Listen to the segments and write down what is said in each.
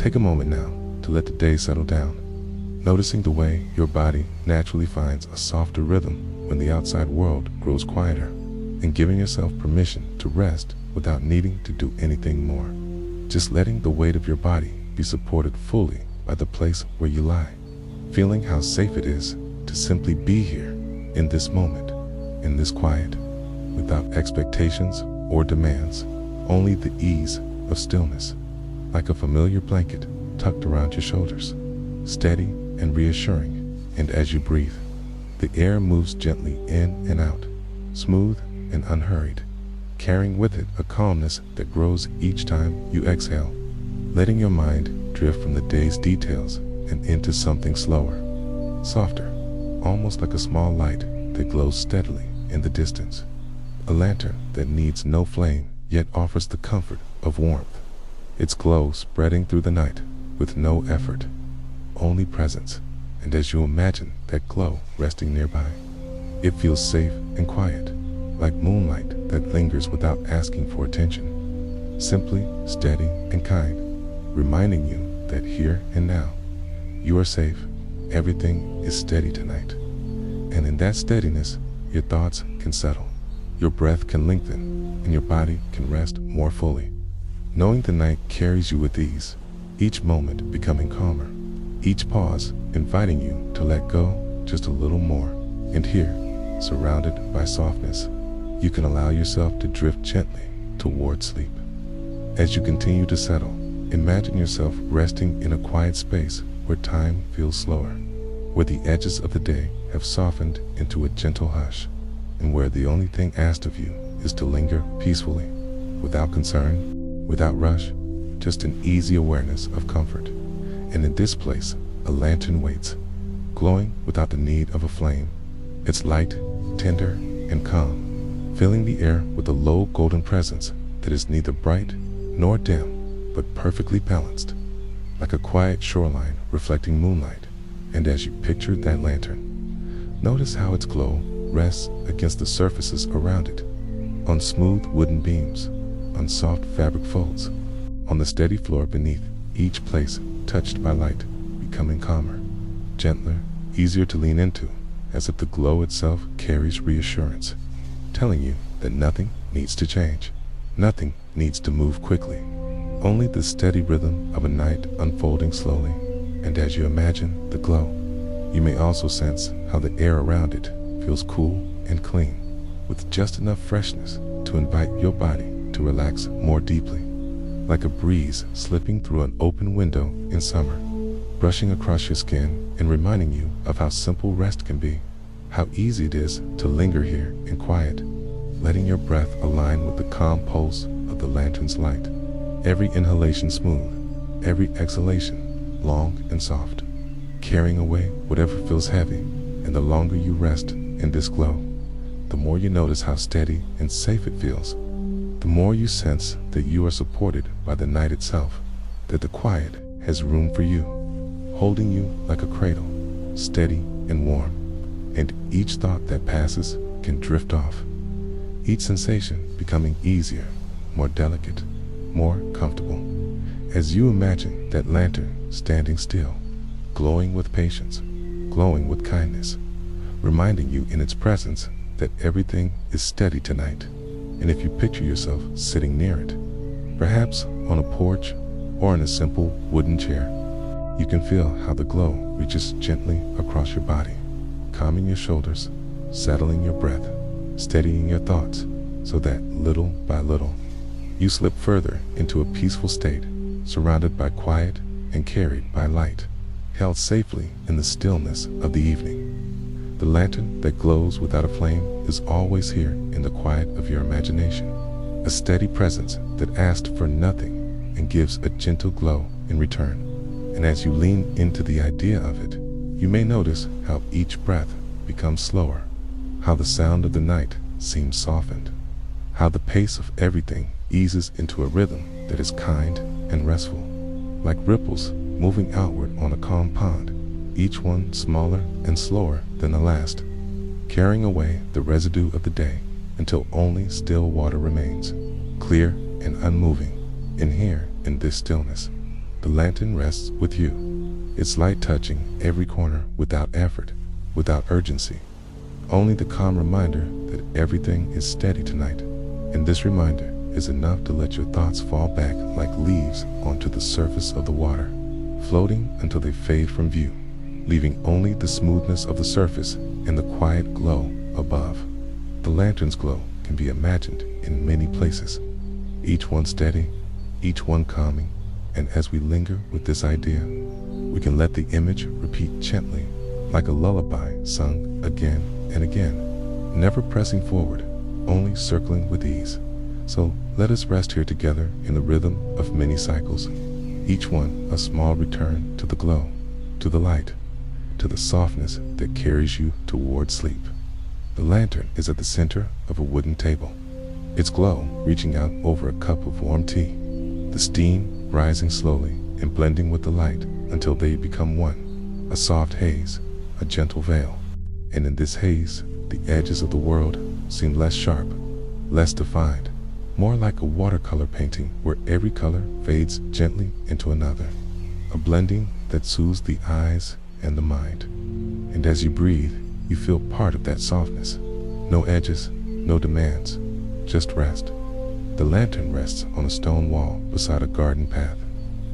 Take a moment now to let the day settle down, noticing the way your body naturally finds a softer rhythm when the outside world grows quieter, and giving yourself permission to rest without needing to do anything more. Just letting the weight of your body be supported fully by the place where you lie, feeling how safe it is to simply be here in this moment, in this quiet, without expectations or demands, only the ease of stillness, like a familiar blanket tucked around your shoulders, steady and reassuring. And as you breathe, the air moves gently in and out, smooth and unhurried, carrying with it a calmness that grows each time you exhale, letting your mind drift from the day's details and into something slower, softer, almost like a small light that glows steadily in the distance. A lantern that needs no flame yet offers the comfort of warmth, its glow spreading through the night with no effort, only presence. And as you imagine that glow resting nearby, it feels safe and quiet, like moonlight that lingers without asking for attention, simply steady and kind, reminding you that here and now, you are safe, everything is steady tonight. And in that steadiness, your thoughts can settle, your breath can lengthen, and your body can rest more fully, knowing the night carries you with ease, each moment becoming calmer, each pause inviting you to let go just a little more. And here, surrounded by softness, you can allow yourself to drift gently toward sleep. As you continue to settle, imagine yourself resting in a quiet space where time feels slower, where the edges of the day have softened into a gentle hush, and where the only thing asked of you is to linger peacefully, without concern, without rush, just an easy awareness of comfort. And in this place, a lantern waits, glowing without the need of a flame, its light tender and calm, filling the air with a low golden presence that is neither bright nor dim, but perfectly balanced, like a quiet shoreline reflecting moonlight. And as you picture that lantern, notice how its glow rests against the surfaces around it, on smooth wooden beams, on soft fabric folds, on the steady floor beneath, each place touched by light, becoming calmer, gentler, easier to lean into, as if the glow itself carries reassurance, telling you that nothing needs to change, nothing needs to move quickly, only the steady rhythm of a night unfolding slowly. And as you imagine the glow, you may also sense how the air around it feels cool and clean, with just enough freshness to invite your body to relax more deeply, like a breeze slipping through an open window in summer, brushing across your skin and reminding you of how simple rest can be, how easy it is to linger here in quiet, letting your breath align with the calm pulse of the lantern's light, every inhalation smooth, every exhalation long and soft, carrying away whatever feels heavy. And the longer you rest in this glow, the more you notice how steady and safe it feels, the more you sense that you are supported by the night itself, that the quiet has room for you, holding you like a cradle, steady and warm. And each thought that passes can drift off, each sensation becoming easier, more delicate, more comfortable, as you imagine that lantern standing still, glowing with patience, glowing with kindness, reminding you in its presence that everything is steady tonight. And if you picture yourself sitting near it, perhaps on a porch or in a simple wooden chair, you can feel how the glow reaches gently across your body, calming your shoulders, settling your breath, steadying your thoughts, so that little by little, you slip further into a peaceful state, surrounded by quiet and carried by light, held safely in the stillness of the evening. The lantern that glows without a flame is always here in the quiet of your imagination, a steady presence that asks for nothing and gives a gentle glow in return. And as you lean into the idea of it, you may notice how each breath becomes slower, how the sound of the night seems softened, how the pace of everything eases into a rhythm that is kind and restful, like ripples moving outward on a calm pond, each one smaller and slower than the last, carrying away the residue of the day until only still water remains, clear and unmoving. And here, in this stillness, The lantern rests with you, its light touching every corner without effort, without urgency. Only the calm reminder that everything is steady tonight. And this reminder is enough to let your thoughts fall back like leaves onto the surface of the water, floating until they fade from view, leaving only the smoothness of the surface and the quiet glow above. The lantern's glow can be imagined in many places, each one steady, each one calming, and as we linger with this idea, we can let the image repeat gently, like a lullaby sung again and again, never pressing forward, only circling with ease. So let us rest here together in the rhythm of many cycles, each one a small return to the glow, to the light, to the softness that carries you toward sleep. The lantern is at the center of a wooden table, its glow reaching out over a cup of warm tea, the steam rising slowly and blending with the light until they become one, a soft haze, a gentle veil. And in this haze, the edges of the world seem less sharp, less defined, more like a watercolor painting where every color fades gently into another, a blending that soothes the eyes and the mind. And as you breathe, you feel part of that softness. No edges, no demands, just rest. The lantern rests on a stone wall beside a garden path,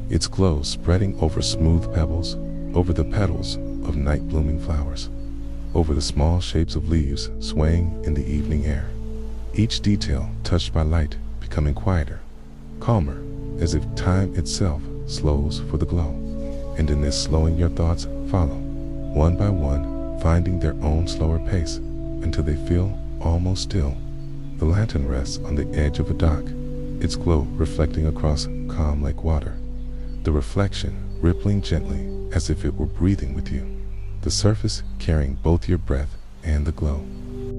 its glow spreading over smooth pebbles, over the petals of night-blooming flowers, over the small shapes of leaves swaying in the evening air. Each detail touched by light becoming quieter, calmer, as if time itself slows for the glow. And in this slowing, your thoughts follow, one by one, finding their own slower pace until they feel almost still. The lantern rests on the edge of a dock, its glow reflecting across calm lake water, the reflection rippling gently as if it were breathing with you, the surface carrying both your breath and the glow,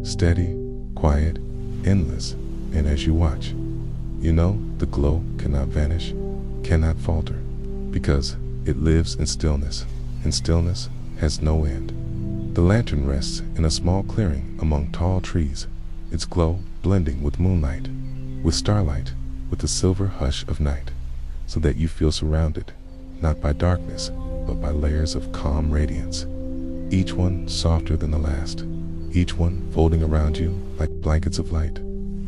steady, quiet, endless. And as you watch, you know the glow cannot vanish, cannot falter, because it lives in stillness, and stillness has no end. The lantern rests in a small clearing among tall trees, its glow blending with moonlight, with starlight, with the silver hush of night, so that you feel surrounded, not by darkness, but by layers of calm radiance, each one softer than the last, each one folding around you like blankets of light,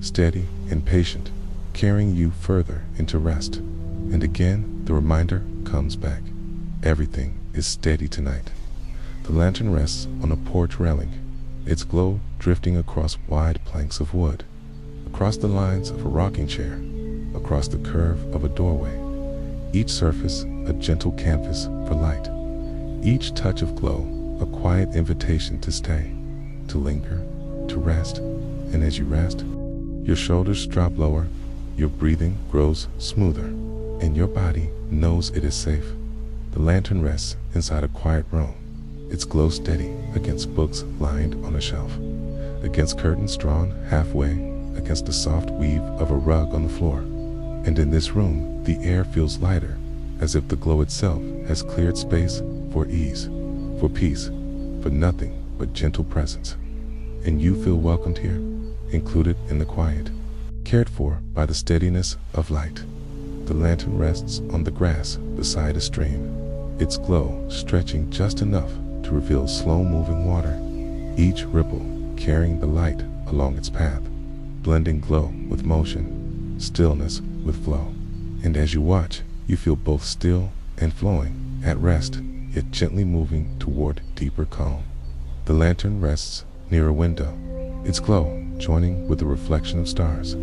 steady and patient, carrying you further into rest. And again, the reminder comes back. Everything is steady tonight. The lantern rests on a porch railing, its glow drifting across wide planks of wood, across the lines of a rocking chair, across the curve of a doorway, each surface a gentle canvas for light, each touch of glow a quiet invitation to stay, to linger, to rest. And as you rest, your shoulders drop lower, your breathing grows smoother, and your body knows it is safe. The lantern rests inside a quiet room, its glow steady against books lined on a shelf, against curtains drawn halfway, against the soft weave of a rug on the floor. And in this room, the air feels lighter, as if the glow itself has cleared space for ease, for peace, for nothing but gentle presence. And you feel welcomed here, included in the quiet, cared for by the steadiness of light. The lantern rests on the grass beside a stream, its glow stretching just enough to reveal slow-moving water, each ripple carrying the light along its path, blending glow with motion, stillness with flow. And as you watch, you feel both still and flowing, at rest, yet gently moving toward deeper calm. The lantern rests near a window, its glow joining with the reflection of stars,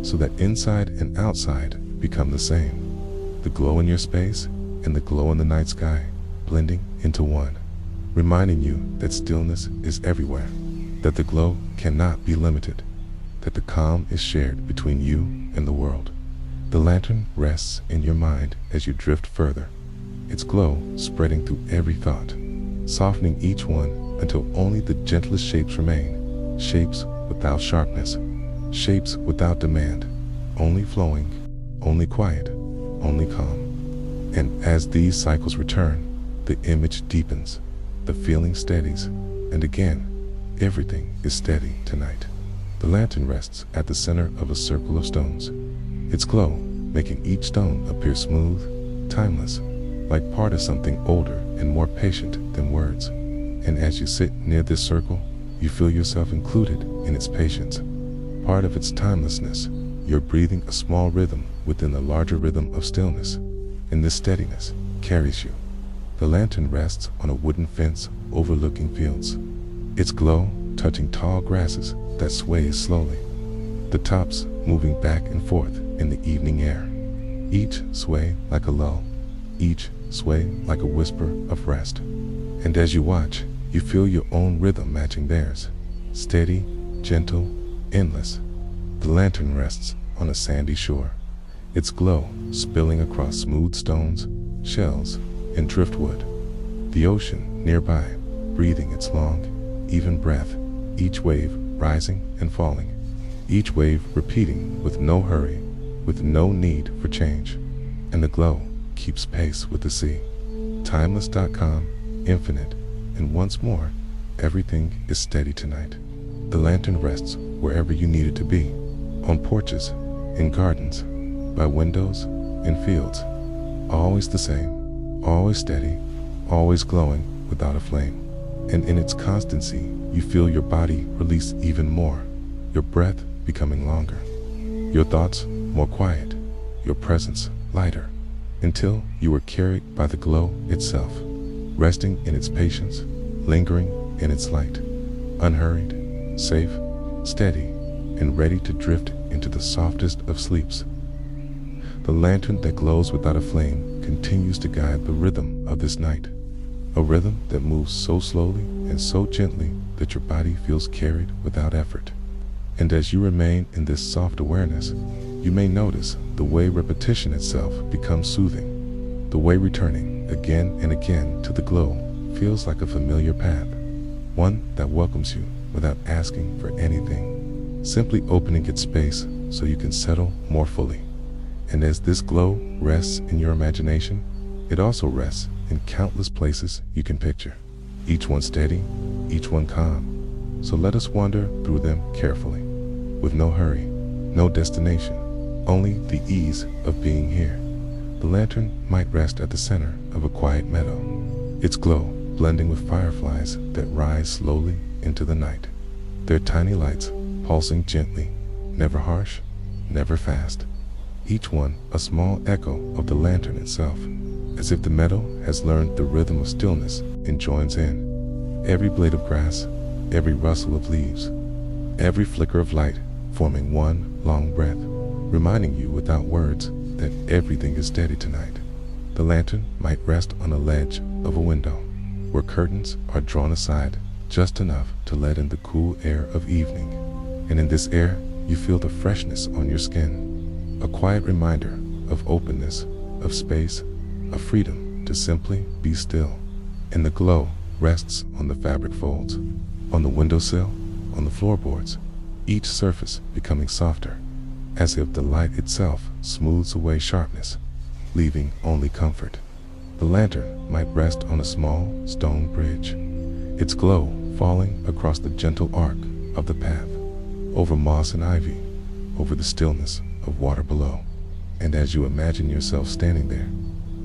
so that inside and outside become the same. The glow in your space and the glow in the night sky blending into one, reminding you that stillness is everywhere, that the glow cannot be limited, that the calm is shared between you and the world. The lantern rests in your mind as you drift further, its glow spreading through every thought, softening each one until only the gentlest shapes remain, shapes without sharpness, shapes without demand, only flowing, only quiet, only calm. And as these cycles return, the image deepens, the feeling steadies, and again, everything is steady tonight. The lantern rests at the center of a circle of stones, its glow making each stone appear smooth, timeless, like part of something older and more patient than words. And as you sit near this circle, you feel yourself included in its patience. Part of its timelessness, you're breathing a small rhythm within the larger rhythm of stillness, and this steadiness carries you. The lantern rests on a wooden fence overlooking fields, its glow touching tall grasses that sway slowly, the tops moving back and forth in the evening air, each sway like a lull, each sway like a whisper of rest. And as you watch, you feel your own rhythm matching theirs, steady, gentle, endless. The lantern rests on a sandy shore, its glow spilling across smooth stones, shells, and driftwood. The ocean nearby, breathing its long, even breath, each wave rising and falling, each wave repeating with no hurry, with no need for change. And the glow keeps pace with the sea. Timeless.com, infinite, and once more, everything is steady tonight. The lantern rests wherever you need it to be, on porches, in gardens, by windows, in fields. Always the same, always steady, always glowing without a flame. And in its constancy, you feel your body release even more, your breath becoming longer, your thoughts more quiet, your presence lighter, until you are carried by the glow itself, resting in its patience, lingering in its light, unhurried, safe, steady, and ready to drift into the softest of sleeps. The lantern that glows without a flame continues to guide the rhythm of this night, a rhythm that moves so slowly and so gently that your body feels carried without effort. And as you remain in this soft awareness, you may notice the way repetition itself becomes soothing, the way returning again and again to the glow feels like a familiar path, one that welcomes you without asking for anything, simply opening its space so you can settle more fully. And as this glow rests in your imagination, it also rests in countless places you can picture, each one steady, each one calm. So let us wander through them carefully, with no hurry, no destination, only the ease of being here. The lantern might rest at the center of a quiet meadow, its glow blending with fireflies that rise slowly into the night, their tiny lights pulsing gently, never harsh, never fast, each one a small echo of the lantern itself, as if the meadow has learned the rhythm of stillness and joins in. Every blade of grass, every rustle of leaves, every flicker of light forming one long breath, reminding you without words that everything is steady tonight. The lantern might rest on a ledge of a window, where curtains are drawn aside just enough to let in the cool air of evening. And in this air, you feel the freshness on your skin, a quiet reminder of openness, of space, of freedom to simply be still. And the glow rests on the fabric folds, on the windowsill, on the floorboards, each surface becoming softer, as if the light itself smooths away sharpness, leaving only comfort. The lantern might rest on a small stone bridge, its glow falling across the gentle arc of the path, over moss and ivy, over the stillness of water below. And as you imagine yourself standing there,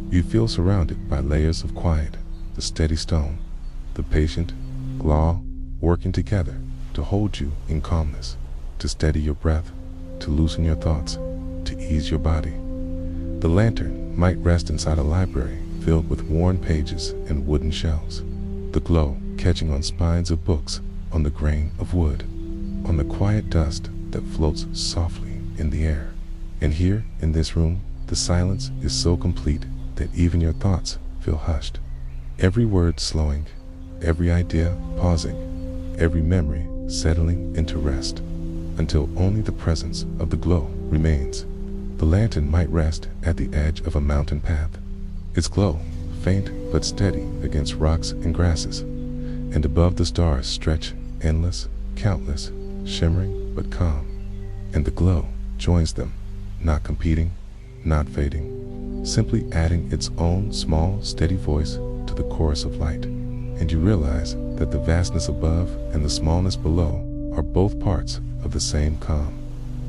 you feel surrounded by layers of quiet, the steady stone, the patient law working together to hold you in calmness, to steady your breath, to loosen your thoughts, to ease your body. The lantern might rest inside a library filled with worn pages and wooden shelves, the glow catching on spines of books, on the grain of wood, on the quiet dust that floats softly in the air. And here in this room, the silence is so complete that even your thoughts feel hushed, every word slowing, every idea pausing, every memory settling into rest, until only the presence of the glow remains. The lantern might rest at the edge of a mountain path, its glow faint but steady against rocks and grasses, and above the stars stretch endless, countless, shimmering but calm. And the glow joins them, not competing, not fading, simply adding its own small, steady voice to the chorus of light. And you realize that the vastness above and the smallness below are both parts of the same calm,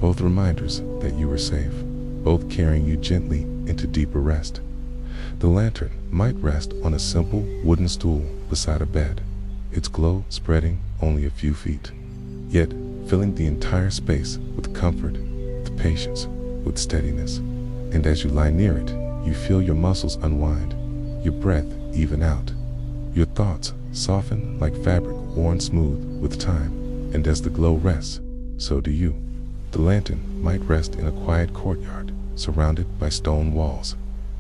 both reminders that you are safe, both carrying you gently into deeper rest. The lantern might rest on a simple wooden stool beside a bed, its glow spreading only a few feet, yet filling the entire space with comfort, with patience, with steadiness. And as you lie near it, you feel your muscles unwind, your breath even out, your thoughts soften like fabric worn smooth with time. And as the glow rests, so do you. The lantern might rest in a quiet courtyard, surrounded by stone walls,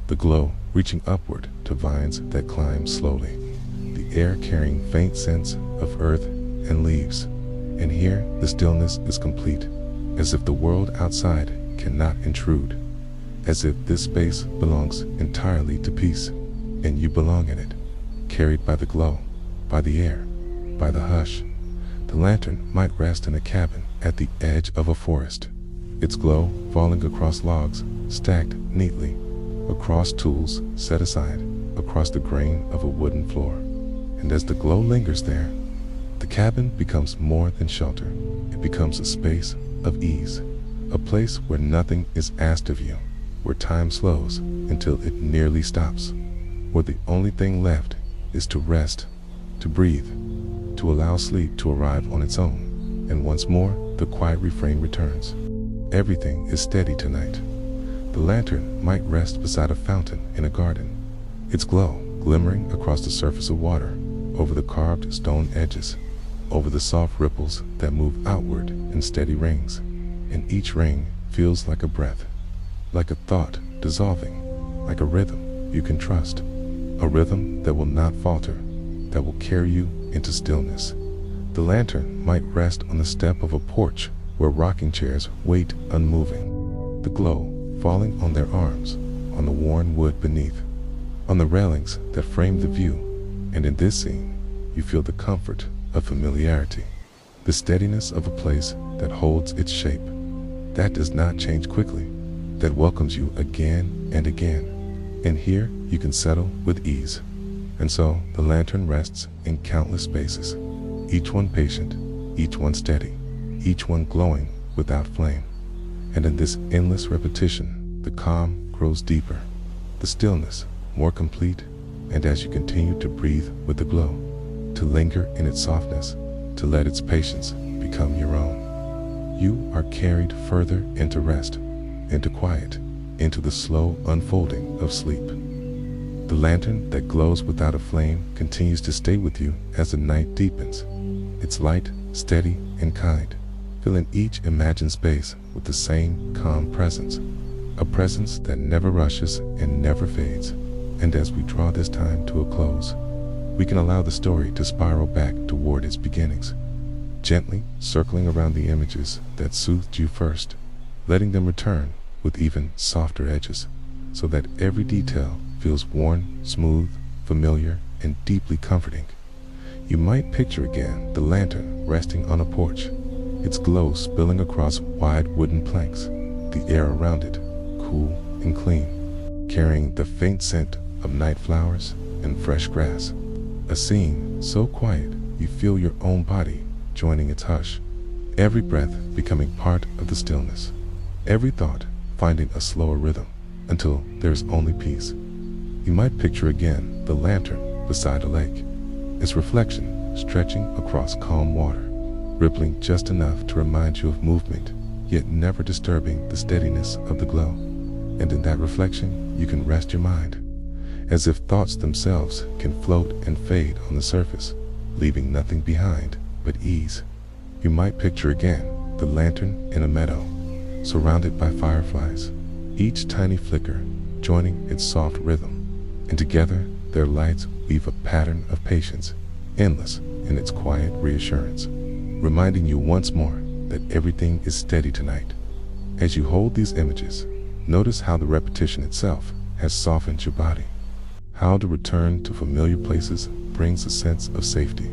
the glow reaching upward to vines that climb slowly, the air carrying faint scents of earth and leaves. And here the stillness is complete, as if the world outside cannot intrude, as if this space belongs entirely to peace, and you belong in it, carried by the glow, by the air, by the hush. The lantern might rest in a cabin at the edge of a forest, its glow falling across logs stacked neatly, across tools set aside, across the grain of a wooden floor. And as the glow lingers there, the cabin becomes more than shelter. It becomes a space of ease, a place where nothing is asked of you, where time slows until it nearly stops, where the only thing left is to rest, to breathe, to allow sleep to arrive on its own. And once more, the quiet refrain returns. Everything is steady tonight. The lantern might rest beside a fountain in a garden, its glow glimmering across the surface of water, over the carved stone edges, over the soft ripples that move outward in steady rings. And each ring feels like a breath, like a thought dissolving, like a rhythm you can trust, a rhythm that will not falter, that will carry you into stillness. The lantern might rest on the step of a porch where rocking chairs wait unmoving, the glow falling on their arms, on the worn wood beneath, on the railings that frame the view. And in this scene, you feel the comfort of familiarity, the steadiness of a place that holds its shape, that does not change quickly, that welcomes you again and again. And here you can settle with ease. And so the lantern rests in countless spaces, each one patient, each one steady, each one glowing without flame. And in this endless repetition, the calm grows deeper, the stillness more complete. And as you continue to breathe with the glow, to linger in its softness, to let its patience become your own, you are carried further into rest, into quiet, into the slow unfolding of sleep. The lantern that glows without a flame continues to stay with you as the night deepens, its light steady and kind, filling each imagined space with the same calm presence, a presence that never rushes and never fades. And as we draw this time to a close, we can allow the story to spiral back toward its beginnings, gently circling around the images that soothed you first, letting them return with even softer edges, so that every detail feels worn, smooth, familiar, and deeply comforting. You might picture again the lantern resting on a porch, its glow spilling across wide wooden planks, the air around it cool and clean, carrying the faint scent of night flowers and fresh grass. A scene so quiet you feel your own body joining its hush, every breath becoming part of the stillness, every thought finding a slower rhythm until there's only peace. You might picture again the lantern beside a lake, its reflection stretching across calm water, rippling just enough to remind you of movement, yet never disturbing the steadiness of the glow. And in that reflection, you can rest your mind, as if thoughts themselves can float and fade on the surface, leaving nothing behind but ease. You might picture again the lantern in a meadow, surrounded by fireflies, each tiny flicker joining its soft rhythm, and together their lights weave a pattern of patience, endless in its quiet reassurance, reminding you once more that everything is steady tonight. As you hold these images, notice how the repetition itself has softened your body, how the return to familiar places brings a sense of safety,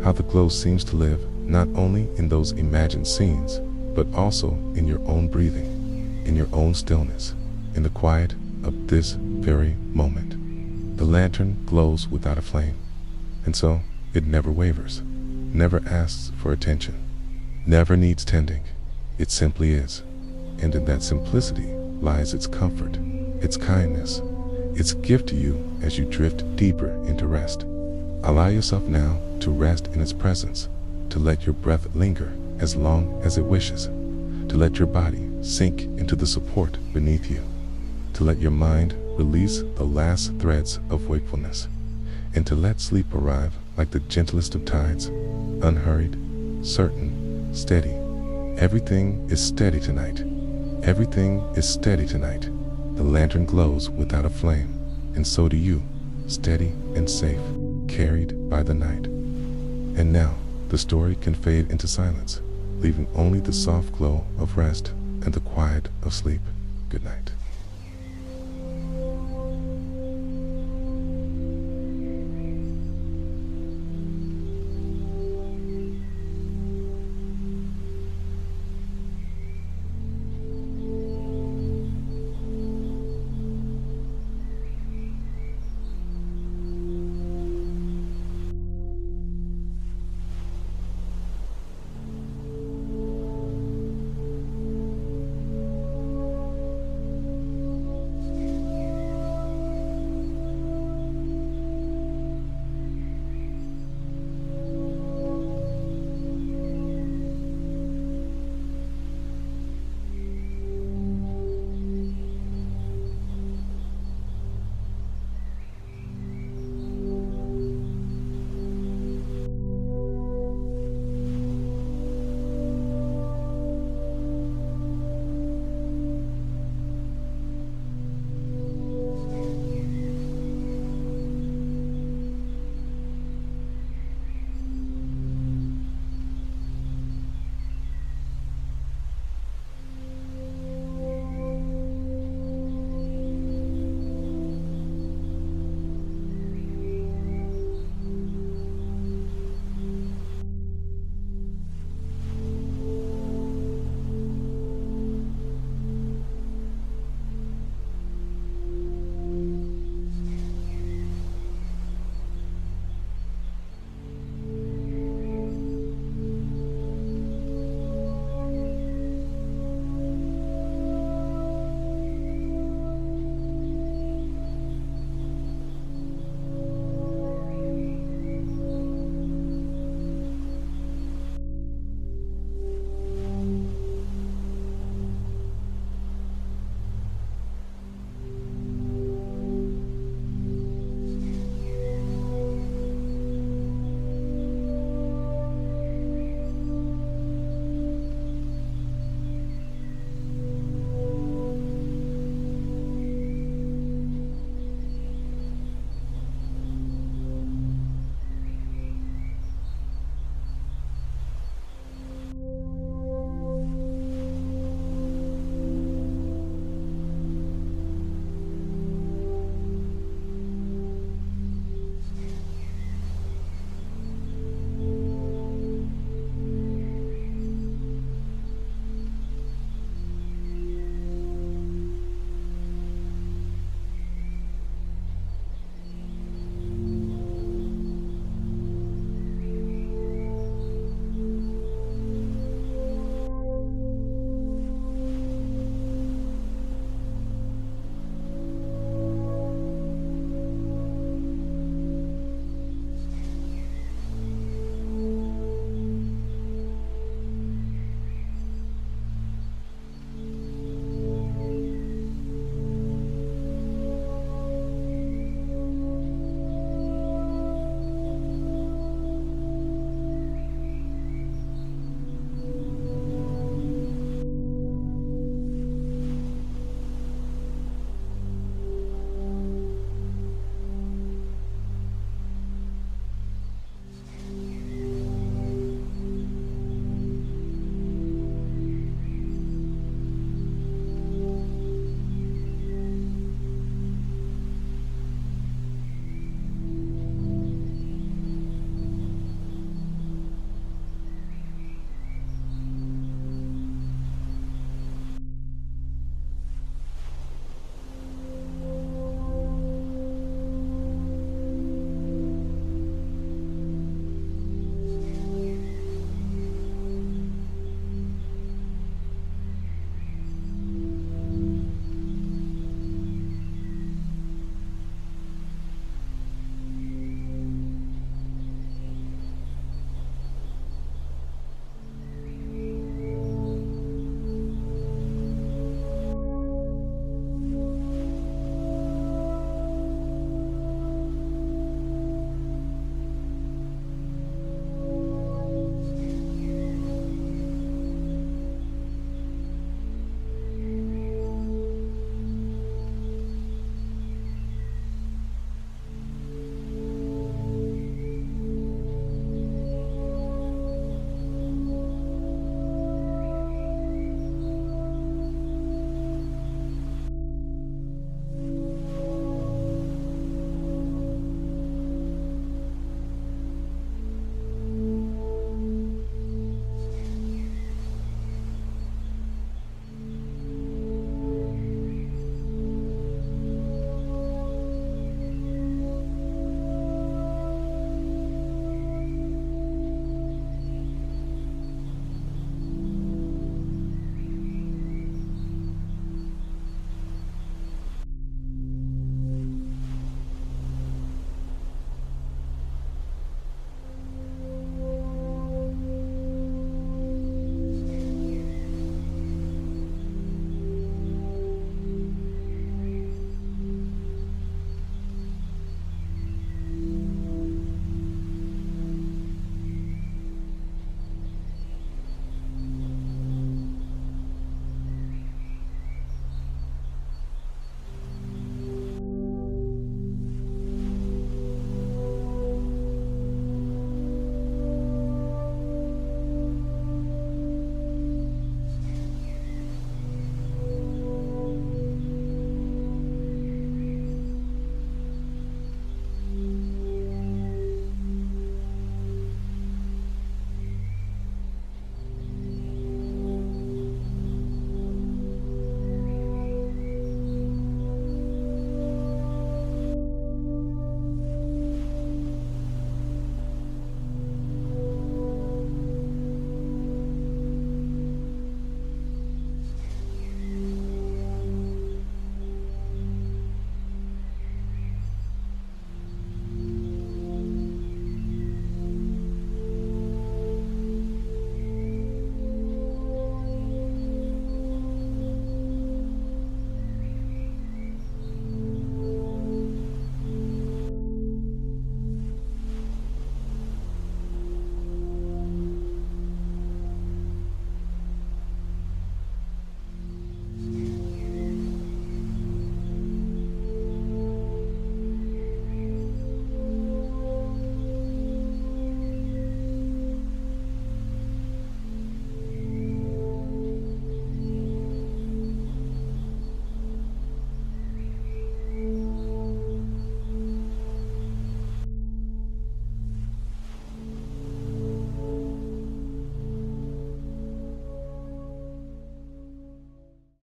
how the glow seems to live not only in those imagined scenes, but also in your own breathing, in your own stillness, in the quiet of this very moment. The lantern glows without a flame, and so it never wavers, never asks for attention, never needs tending. It simply is. And in that simplicity lies its comfort, its kindness, its gift to you as you drift deeper into rest. Allow yourself now to rest in its presence, to let your breath linger as long as it wishes, to let your body sink into the support beneath you, to let your mind release the last threads of wakefulness, and to let sleep arrive like the gentlest of tides, unhurried, certain, steady. Everything is steady tonight. Everything is steady tonight. The lantern glows without a flame, and so do you, steady and safe, carried by the night. And now, the story can fade into silence, leaving only the soft glow of rest and the quiet of sleep. Good night.